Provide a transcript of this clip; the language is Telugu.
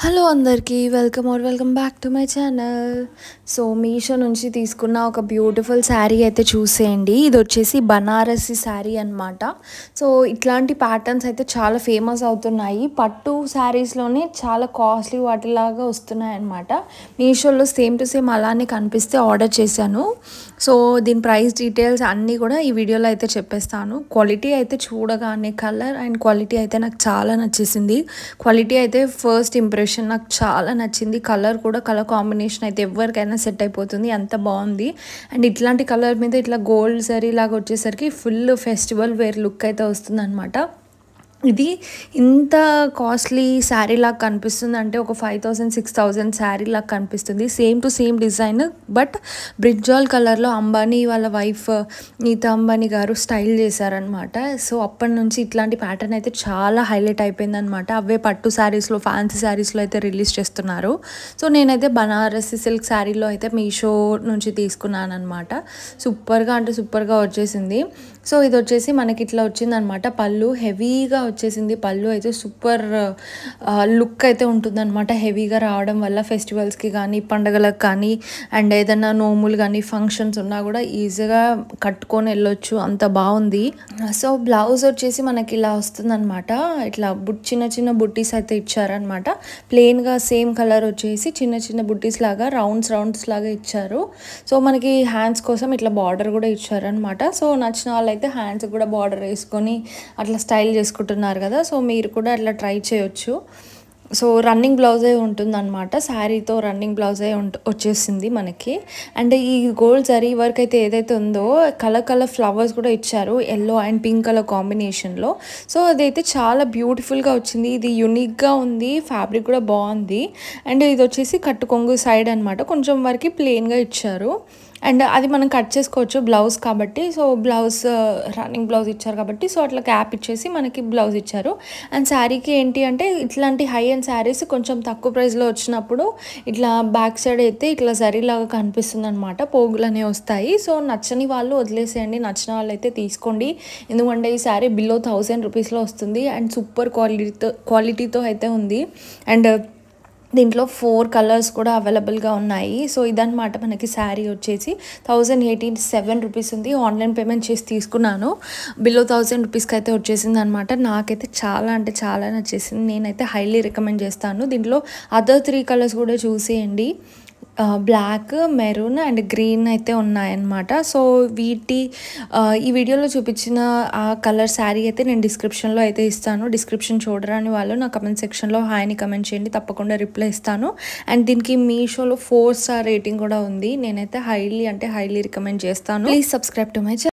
హలో అందరికీ welcome back to my channel. So Meesho నుంచి తీసుకున్న ఒక బ్యూటిఫుల్ శారీ అయితే చూసేయండి. ఇది వచ్చేసి బనారసి శారీ అనమాట. సో ఇట్లాంటి ప్యాటర్న్స్ అయితే చాలా ఫేమస్ అవుతున్నాయి. పట్టు శారీస్లోనే చాలా కాస్ట్లీ వాటిలాగా వస్తున్నాయి అనమాట. మీషోలో సేమ్ టు సేమ్ అలానే కనిపిస్తే ఆర్డర్ చేశాను. సో దీని ప్రైస్ డీటెయిల్స్ అన్నీ కూడా ఈ వీడియోలో అయితే చెప్పేస్తాను. క్వాలిటీ అయితే చూడగానే కలర్ అండ్ క్వాలిటీ అయితే నాకు చాలా నచ్చేసింది. క్వాలిటీ అయితే ఫస్ట్ ఇంప్రెషన్ నాకు చాలా నచ్చింది. కలర్ కూడా కలర్ కాంబినేషన్ అయితే ఎవరికైనా సెట్ అయిపోతుంది, అంత బాగుంది. అండ్ ఇట్లాంటి కలర్ మీద ఇట్లా గోల్డ్ జరీ లాగా వచ్చేసరికి ఫుల్ ఫెస్టివల్ వేర్ లుక్ అయితే వస్తుంది అనమాట. ఇది ఇంత కాస్ట్లీ శారీ లాగా కనిపిస్తుంది అంటే ఒక 5,000-6,000 శారీ లాగా కనిపిస్తుంది. Same to same design, but brinjal కలర్లో అంబానీ వాళ్ళ వైఫ్ నీతా అంబానీ గారు స్టైల్ చేశారనమాట. సో అప్పటి నుంచి ఇట్లాంటి ప్యాటర్న్ అయితే చాలా హైలైట్ అయిపోయింది అనమాట. అవే పట్టు శారీస్లో, ఫ్యాన్సీ శారీస్లో అయితే రిలీజ్ చేస్తున్నారు. సో నేనైతే బనారసి సిల్క్ శారీలో అయితే మీషో నుంచి తీసుకున్నాను అనమాట. సూపర్గా అంటే సూపర్గా వచ్చేసింది. సో ఇది వచ్చేసి మనకి ఇట్లా వచ్చిందనమాట. పళ్ళు హెవీగా వచ్చేసింది. పళ్ళు అయితే సూపర్ లుక్ అయితే ఉంటుందన్నమాట. హెవీగా రావడం వల్ల ఫెస్టివల్స్కి కానీ, పండగలకు కానీ, అండ్ ఏదైనా నోములు కానీ, ఫంక్షన్స్ ఉన్నా కూడా ఈజీగా కట్టుకొని వెళ్ళొచ్చు, అంత బాగుంది. సో బ్లౌజ్ వచ్చేసి మనకి ఇలా వస్తుందన్నమాట. ఇట్లా చిన్న చిన్న బుట్టీస్ అయితే ఇచ్చారనమాట. ప్లెయిన్గా సేమ్ కలర్ వచ్చేసి చిన్న చిన్న బుట్టీస్ లాగా రౌండ్స్ లాగా ఇచ్చారు. సో మనకి హ్యాండ్స్ కోసం ఇట్లా బార్డర్ కూడా ఇచ్చారనమాట. సో నచ్చిన వాళ్ళు అయితే హ్యాండ్స్ కూడా బార్డర్ వేసుకొని అట్లా స్టైల్ చేసుకుంటున్నారు కదా. సో మీరు కూడా అట్లా ట్రై చేయొచ్చు. సో రన్నింగ్ బ్లౌజే ఉంటుందన్నమాట. శారీతో రన్నింగ్ బ్లౌజే వచ్చేసింది మనకి. అండ్ ఈ గోల్డ్ జరీ వర్క్ అయితే ఏదైతే ఉందో కలర్ ఫ్లవర్స్ కూడా ఇచ్చారు, ఎల్లో అండ్ పింక్ కలర్ కాంబినేషన్లో. సో అదైతే చాలా బ్యూటిఫుల్గా వచ్చింది. ఇది యూనిక్గా ఉంది, ఫ్యాబ్రిక్ కూడా బాగుంది. అండ్ ఇది వచ్చేసి కట్టు కొంగు సైడ్ అనమాట, కొంచెం వరకు ప్లెయిన్గా ఇచ్చారు. అండ్ అది మనం కట్ చేసుకోవచ్చు బ్లౌజ్ కాబట్టి. సో బ్లౌజ్ రన్నింగ్ బ్లౌజ్ ఇచ్చారు కాబట్టి, సో అట్లా క్యాప్ ఇచ్చేసి మనకి బ్లౌజ్ ఇచ్చారు. అండ్ శారీకి ఏంటి అంటే ఇట్లాంటి హై అండ్ శారీస్ కొంచెం తక్కువ ప్రైస్లో వచ్చినప్పుడు ఇట్లా బ్యాక్ సైడ్ అయితే ఇట్లా జరీలాగా కనిపిస్తుంది అనమాట, పోగులు అనేవి వస్తాయి. సో నచ్చని వాళ్ళు వదిలేసేయండి, నచ్చిన వాళ్ళు అయితే తీసుకోండి. ఎందుకంటే ఈ శారీ బిలో 1,000 రూపీస్లో వస్తుంది అండ్ సూపర్ క్వాలిటీతో అయితే ఉంది. అండ్ దీంట్లో 4 కలర్స్ కూడా అవైలబుల్గా ఉన్నాయి. సో ఇదన్నమాట మనకి శారీ వచ్చేసి 1,087 రూపీస్ ఉంది. ఆన్లైన్ పేమెంట్ చేసి తీసుకున్నాను. బిలో 1,000 రూపీస్కి అయితే వచ్చేసింది అనమాట. నాకైతే చాలా అంటే చాలా నచ్చేసింది. నేనైతే హైలీ రికమెండ్ చేస్తాను. దీంట్లో అదర్ 3 కలర్స్ కూడా చూసేయండి. బ్లాక్, మెరూన్ అండ్ గ్రీన్ అయితే ఉన్నాయన్నమాట. సో ఈ వీడియోలో చూపించిన ఆ కలర్ శారీ అయితే నేను డిస్క్రిప్షన్లో అయితే ఇస్తాను. డిస్క్రిప్షన్ చూడరాని వాళ్ళు నా కమెంట్ సెక్షన్లో హాయ్ని కమెంట్ చేయండి, తప్పకుండా రిప్లై ఇస్తాను. అండ్ దీనికి మీషోలో 4 స్టార్ రేటింగ్ కూడా ఉంది. నేనైతే హైలీ రికమెండ్ చేస్తాను. Please subscribe to my channel.